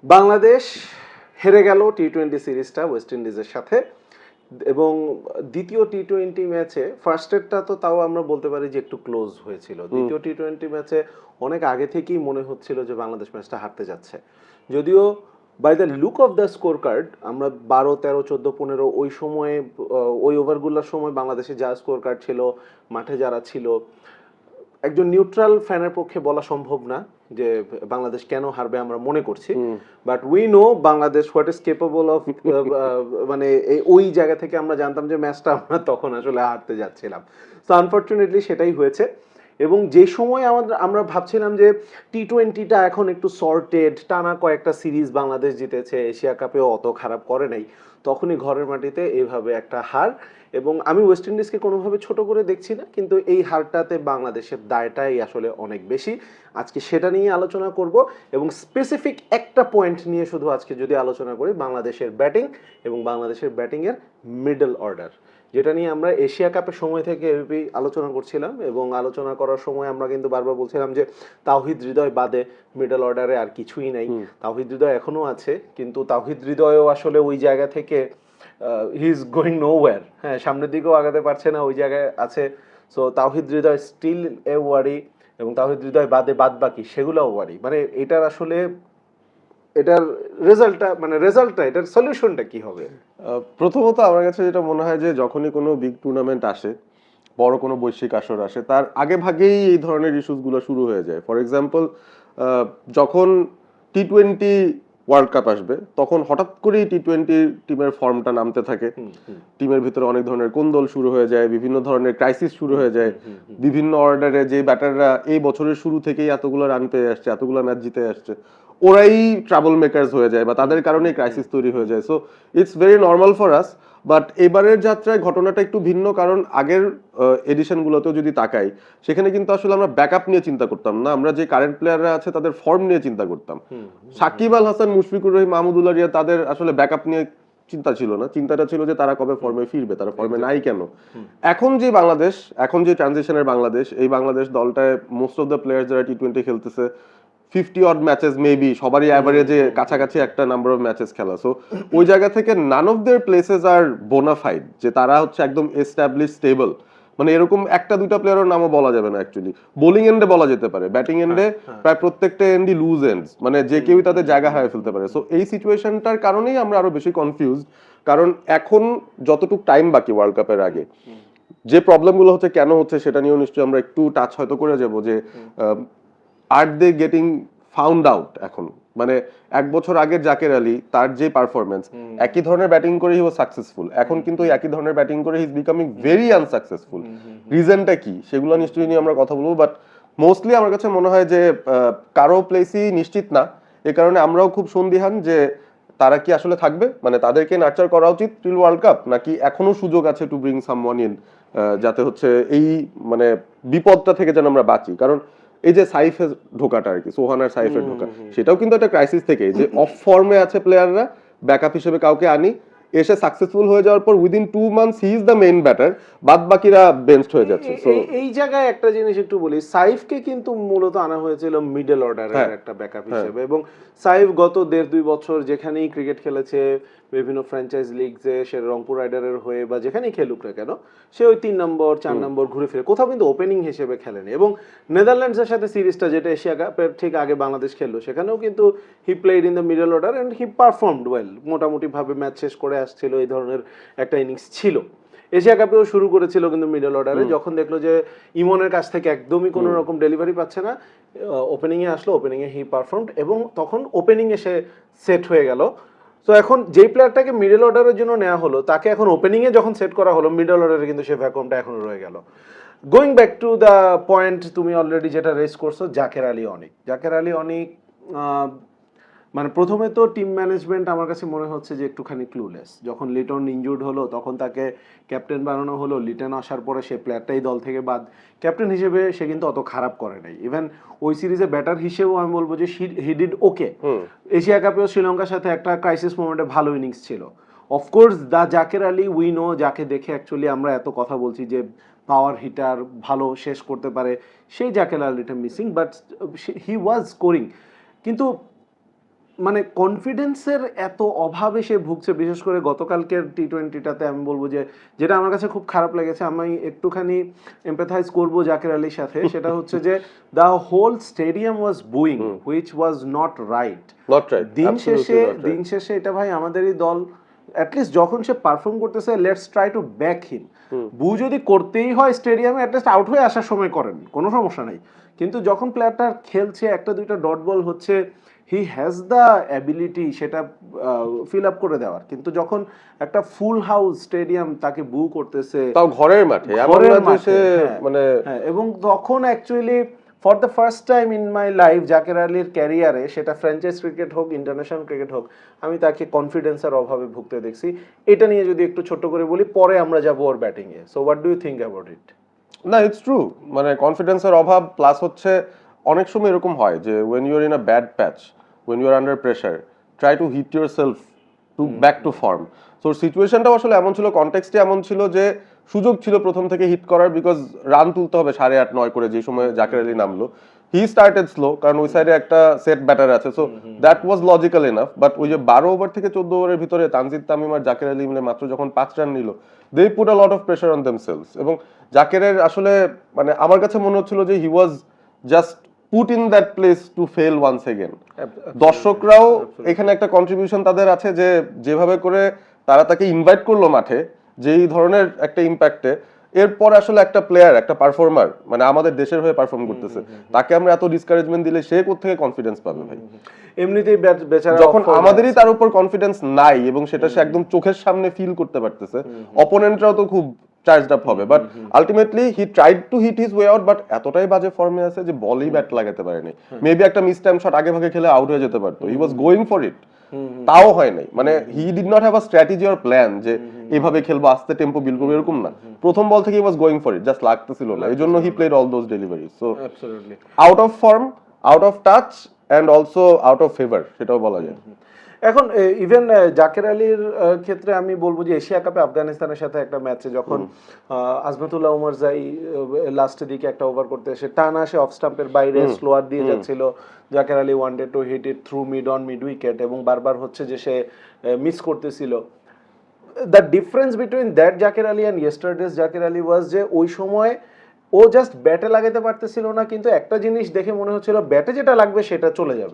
বাংলাদেশ হেরে গেল টি-20 সিরিজটা ওয়েস্ট ইন্ডিজের সাথে এবং দ্বিতীয় টি-20 ম্যাচে ফার্স্টেরটা তো তাও আমরা বলতে পারি যে একটু ক্লোজ হয়েছিল। দ্বিতীয় টি-20 ম্যাচে অনেক আগে থেকেই মনে হচ্ছিল যে বাংলাদেশ ম্যাচটা হারতে যাচ্ছে। যদিও by the look of the score card আমরা 12, 13, 14, 15 ওই সময়ে ওই ওভারগুলোর সময় বাংলাদেশে যা স্কোর কার্ড ছিল, মাঠে যারা ছিল, একজন নিউট্রাল ফ্যানের পক্ষে বলা সম্ভব না যে বাংলাদেশ কেন হারবে আমরা মনে করছি, but we know Bangladesh what is capable of, মানে ওই জায়গা থেকে আমরা জানতাম যে ম্যাচটা আমরা তখন আসলে হারতে যাচ্ছিলাম। তো আনফর্চুনেটলি সেটাই হয়েছে। এবং যে সময় আমরা ভাবছিলাম যে টি-20টা এখন একটু সর্টেড, টানা কয়েকটা সিরিজ বাংলাদেশ জিতেছে, এশিয়া কাপেও অত খারাপ করে নাই, তখনই ঘরের মাটিতে এইভাবে একটা হার। এবং আমি ওয়েস্ট ইন্ডিজকে কোনোভাবে ছোট করে দেখছি না, কিন্তু এই হারটাতে বাংলাদেশের দায়টাই আসলে অনেক বেশি। আজকে সেটা নিয়ে আলোচনা করব এবং স্পেসিফিক একটা পয়েন্ট নিয়ে শুধু আজকে যদি আলোচনা করি, বাংলাদেশের ব্যাটিং এবং বাংলাদেশের ব্যাটিংয়ের মিডল অর্ডার, যেটা নিয়ে আমরা এশিয়া কাপের সময় থেকে এভাবেই আলোচনা করছিলাম। এবং আলোচনা করার সময় আমরা কিন্তু বারবার বলছিলাম যে তাওহিদ হৃদয় বাদে মিডল অর্ডারে আর কিছুই নাই। তাওহিদ হৃদয় এখনো আছে, কিন্তু তাওহিদ হৃদয়ও আসলে ওই জায়গা থেকে হি ইজ গোয়িং নোওয়্যার। হ্যাঁ, সামনের দিকেও আগাতে পারছে না, ওই জায়গায় আছে। সো তাওহিদ হৃদয় স্টিল এ ওয়ারি, এবং তাওহিদ হৃদয় বাদে বাদ বাকি সেগুলোও ওয়ারি। মানে এটার আসলে এটার রেজাল্টটা এটার সলিউশনটা কি হবে? প্রথমত আমার কাছে যেটা মনে হয় যে যখনই কোনো বিগ টুর্নামেন্ট আসে, বড় কোনো বৈশ্বিক আসর আসে, তার আগে ভাগেই এই ধরনের ইস্যুসগুলো শুরু হয়ে যায়। ফর এক্সাম্পল, যখন টি-20 ওয়ার্ল্ড কাপ আসবে, তখন হঠাৎ করেই টি-20 টিমের ফর্মটা নামতে থাকে, টিমের ভিতরে অনেক ধরনের কোন্দল শুরু হয়ে যায়, বিভিন্ন ধরনের ক্রাইসিস শুরু হয়ে যায়। বিভিন্ন অর্ডারে যে ব্যাটাররা এই বছরের শুরু থেকেই এতগুলো রান পেয়ে আসছে, এতগুলো ম্যাচ জিতে আসছে, ওরাই ট্রাবল মেকার্স হয়ে যায় বা তাদের কারণেই ক্রাইসিস তৈরি হয়ে যায়। So it's very normal for us. But এবারের যাত্রায় ঘটনাটা একটু ভিন্ন, কারণ আগের এডিশনগুলোতেও যদি তাকাই, সেখানে কিন্তু আসলে আমরা ব্যাকআপ নিয়ে চিন্তা করতাম না, আমরা যে কারেন্ট প্লেয়াররা আছে তাদের ফর্ম নিয়ে চিন্তা করতাম। সাকিব আল হাসান, মুশফিকুর রহিম, মাহমুদুল্লাহ রিয়া, তাদের আসলে ব্যাকআপ নিয়ে চিন্তা ছিল না, চিন্তাটা ছিল যে তারা কবে ফর্মে ফিরবে, তারা ফর্মে নাই কেন। এখন যে বাংলাদেশ, এখন যে ট্রানজিশনের বাংলাদেশ, এই বাংলাদেশ দলটায় মোস্ট অফ দ্য প্লেয়ার যারা টি-20 খেলতেছে 50 অড ম্যাচেস মেবি, সবারই অ্যাভারেজে কাছাকাছি একটা নাম্বার অফ ম্যাচেস খেলা। সো ওই জায়গা থেকে none of their places are bona fide যে তারা হচ্ছে একদম এস্টাবলিশ স্টেবল। মানে এরকম একটা দুইটা প্লেয়ারের নামও বলা যাবে না অ্যাকচুয়ালি। বোলিং এন্ডে বলা যেতে পারে, ব্যাটিং এন্ডে প্রায় প্রত্যেকটা এন্ডই লুজ এন্ডস, মানে যে কেউই তাদের জায়গা হারিয়ে ফেলতে পারে। সো এই সিচুয়েশনটার কারণেই আমরা আরো বেশি কনফিউজড, কারণ এখন যতটুকু টাইম বাকি ওয়ার্ল্ড কাপের আগে, যে প্রবলেমগুলো হচ্ছে কেন হচ্ছে সেটা নিয়েও নিশ্চয়ই আমরা একটু টাচ হয়তো করে যাব যে আর দে গেটিং ফাউন্ড আউট এখন। মানে এক বছর আগের জাকের আলী, তার যে পারফরমেন্স, একই ধরনের ব্যাটিং করে হি ওয়াজ সাকসেসফুল, এখন কিন্তু একই ধরনের ব্যাটিং করে he is becoming very unsuccessful. রিজনটা কি সেগুলো নিশ্চয়ই নিয়ে আমরা কথা বলবো, বাট মোস্টলি আমার কাছে মনে হয় যে কারো প্লেসই নিশ্চিত না। এ কারণে আমরাও খুব সন্দিহান যে তারা কি আসলে থাকবে, মানে তাদেরকে নার্চার করা উচিত টিল ওয়ার্ল্ড কাপ, নাকি এখনো সুযোগ আছে টু ব্রিং সামওয়ান ইন, যাতে হচ্ছে এই মানে বিপদটা থেকে যেন আমরা বাঁচি। কারণ এই যে সাইফের ঢোকাটা আর কি, সোহানার সাইফের ঢোকা, সেটাও কিন্তু একটা ক্রাইসিস থেকে, যে অফ ফর্মে আছে প্লেয়াররা, ব্যাকআপ হিসেবে কাউকে আনি, এসে সাকসেসফুল হয়ে যাওয়ার পর within 2 months he is the main batter, বাদ বাকিরা বেঞ্চড হয়ে যাচ্ছে। সো এই জায়গায় একটা জিনিস একটু বলি, সাইফকে কিন্তু মূলত আনা হয়েছিল মিডল অর্ডারের একটা ব্যাকআপ হিসেবে, এবং সাইফ গত 1.5-2 বছর যেখানেই ক্রিকেট খেলেছে, বিভিন্ন ফ্র্যাঞ্চাইজ লিগসে, সে রংপুর রাইডারের হয়ে বা যেখানেই খেলুক না কেন, সে ওই 3 নম্বর 4 নম্বর ঘুরে ফিরে, কোথাও কিন্তু ওপেনিং হিসেবে খেলেনি। এবং নেদারল্যান্ডসের সাথে সিরিজটা, যেটা এশিয়া কাপের ঠিক আগে বাংলাদেশ খেললো, সেখানেও কিন্তু he played in the middle order and he performed well, মোটামুটিভাবে ম্যাচ শেষ করে আসছিল, এই ধরনের একটা ইনিংস ছিল। এশিয়া কাপেও শুরু করেছিল কিন্তু মিডল অর্ডারে, যখন দেখলো যে ইমনের কাছ থেকে একদমই কোনো রকম ডেলিভারি পাচ্ছে না, ওপেনিংয়ে আসলো, ওপেনিংয়ে হি পারফর্মড, এবং তখন ওপেনিংয়ে সে সেট হয়ে গেল। তো এখন যেই প্লেয়ারটাকে মিডল অর্ডারের জন্য নেওয়া হলো, তাকে এখন ওপেনিংয়ে যখন সেট করা হলো, মিডল অর্ডারে কিন্তু সে ভ্যাকুয়ামটা এখনো রয়ে গেল। Going back to the point, তুমি অলরেডি যেটা রেজ করছো, জাকের আলী অনেক মানে প্রথমে তো টিম ম্যানেজমেন্ট আমার কাছে মনে হচ্ছে যে একটুখানি ক্লুলেস। যখন লিটন ইনজুর্ড হলো, তখন তাকে ক্যাপ্টেন বানানো হলো, লিটন আসার পরে সে প্লেয়ারটাই দল থেকে বাদ। ক্যাপ্টেন হিসেবে সে কিন্তু অত খারাপ করে নাই, ইভেন ওই সিরিজে ব্যাটার হিসেবেও আমি বলবো যে হি ডিড ওকে। এশিয়া কাপেও শ্রীলঙ্কার সাথে একটা ক্রাইসিস মোমেন্টে ভালো ইনিংস ছিল। Of course the Jaker Ali we know, যাকে দেখে অ্যাকচুয়ালি আমরা এত কথা বলছি যে পাওয়ার হিটার, ভালো শেষ করতে পারে, সেই জাকের আলীটা missing, but he was scoring. কিন্তু মানে কনফিডেন্সের এত অভাবে সে ভুগছে, বিশেষ করে গতকালকের টি-20টাতে আমি বলবো যে যেটা আমার কাছে খুব খারাপ লেগেছে, আমি একটুখানি এমপ্যাথাইজ করবো জাকের আলীর সাথে, সেটা হচ্ছে যে the whole stadium was booing which was not right. Not right, দিন শেষে এটা ভাই আমাদেরই দল, অ্যাটলিস্ট যখন সে পারফর্ম করতেছে let's try to back him. Boo যদি করতেই হয় স্টেডিয়ামে অ্যাটলিস্ট আউট হয়ে আসার সময় করেন, কোনো সমস্যা নাই, কিন্তু যখন প্লেয়ারটা খেলছে একটা দুইটা ডট বল হচ্ছে, হি হ্যাজ দ্য অ্যাবিলিটি সেটা ফিল আপ করে দেওয়ার, কিন্তু যখন একটা ফুল হাউস স্টেডিয়াম তাকে বু করতেছে, তাও ঘরের মাঠে, মানে এবং তখন actually for the first time in my life Jaker আলীর ক্যারিয়ারে, সেটা ফ্র্যাঞ্চাইজ ক্রিকেট হোক ইন্টারন্যাশনাল ক্রিকেট হোক, আমি তাকে কনফিডেন্সের অভাবে ভুগতে দেখছি। এটা নিয়ে যদি একটু ছোট করে বলি, পরে আমরা যাবো ওর ব্যাটিংয়ে। So what do you think about it? না, ইটস ট্রু, মানে কনফিডেন্সের অভাব প্লাস হচ্ছে অনেক সময় এরকম হয় যে when you are in a bad patch, when you are under pressure, try to hit yourself to back to form. So সিচুয়েশনটাও আসলে এমন ছিল, কনটেক্সটে এমন ছিল যে সুযোগ ছিল প্রথম থেকে হিট করার, বিকজ রান তুলতে হবে 8.5-9 করে, যে সময় জাকের আলী নামলো। হি স্টার্টেড স্লো, কারণ ওই সাইডে একটা সেট ব্যাটার আছে, so that was logical enough. But ওই যে 12 ওভার থেকে 14 ওভারের ভিতরে তানজিদ তামিম আর জাকের আলী মিলে মাত্র যখন 5 রান নিল, they put a lot of pressure on themselves. এবং জাকেরের আসলে মানে আমার কাছে মনে হচ্ছিল যে he was just put in that place to fail once again. দর্শকরাও এখানে একটা কন্ট্রিবিউশন তাদের আছে, যে যেভাবে করে তারা তাকে ইনভাইট করলো মাঠে, যেই ধরনের একটা ইম্প্যাক্টে, এরপর আসলে একটা প্লেয়ার, একটা পারফর্মার, মানে আমাদের দেশের হয়ে পারফর্ম করতেছে, তাকে আমরা এত ডিসকারেজমেন্ট দিলে সে কোত্থেকে কনফিডেন্স পাবে ভাই? এমনিতেই বেচারা, যখন আমাদেরই তার উপর কনফিডেন্স নাই এবং সেটা সে একদম চোখের সামনে ফিল করতে পারতেছে, অপোনেন্টরাও তো খুব চার্জড আপ হবে। But ultimately he tried to hit his way out, but এতটাই বাজে ফর্মে আছে যে বলই ব্যাট লাগাতে পারেনি। মেবি একটা মিস টাইম শট আগে ভাগে খেলে আউট হয়ে যেতে পারতো, হি ওয়াজ গোয়িং ফর ইট, তাও হয় নাই। মানে he did not have a strategy or plan যে এইভাবে খেলবো, আস্তে টেম্পো বিল্ড করবো, এরকম না। প্রথম বল থেকে he was going for it, just লাগতেছিল না, এই জন্য he played all those deliveries. So out of form, out of touch and also out of favour, সেটাও বলা যায়। এখন ইভেন জাকের আলীর ক্ষেত্রে আমি বলবো যে এশিয়া কাপে আফগানিস্তানের সাথে একটা ম্যাচে যখন আজমাতুল্লাহ ওমরজাই লাস্টের দিকে একটা ওভার করতে এসে টানা সে অফ স্টাম্পের বাইরে স্লোয়ার দিয়ে যাচ্ছিল, Zaker Ali wanted to hit it through mid on mid wicket, এবং বারবার হচ্ছে যে সে মিস করতেছিল। The difference between that Zaker Ali and yesterday's Zaker Ali was যে ওই সময় ও জাস্ট ব্যাটে লাগাতে পারতেছিল না, কিন্তু একটা জিনিস দেখে মনে হচ্ছিল ব্যাটে যেটা লাগবে সেটা চলে যাবে,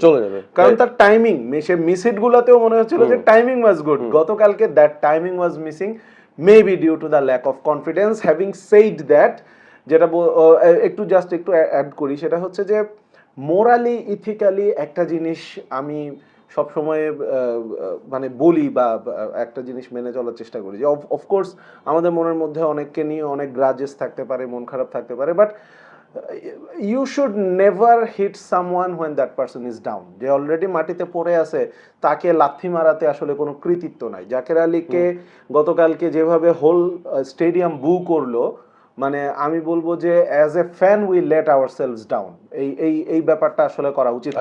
কারণ তার টাইমিং, সে মিস হিট গুলাতেও মনে হচ্ছিল যে টাইমিং ওয়াজ গুড। গতকালকে that timing was missing, maybe due to the lack of confidence. Having said that, যেটা একটু অ্যাড করি, সেটা হচ্ছে যে মোরালি ইথিক্যালি একটা জিনিস আমি সবসময় মানে বলি বা একটা জিনিস মেনে চলার চেষ্টা করি যে অফকোর্স আমাদের মনের মধ্যে অনেককে নিয়ে অনেক গ্রাজেস থাকতে পারে, মন খারাপ থাকতে পারে, but you should never hit someone when that person is down. যে অলরেডি মাটিতে পড়ে আছে তাকে লাথি মারাতে আসলে কোনো কৃতিত্ব নাই। জাকের আলীকে গতকালকে যেভাবে হোল স্টেডিয়াম বু করলো, মানে আমি বলবো যে as a fan we let ourselves down, এই ব্যাপারটা আসলে করা উচিত।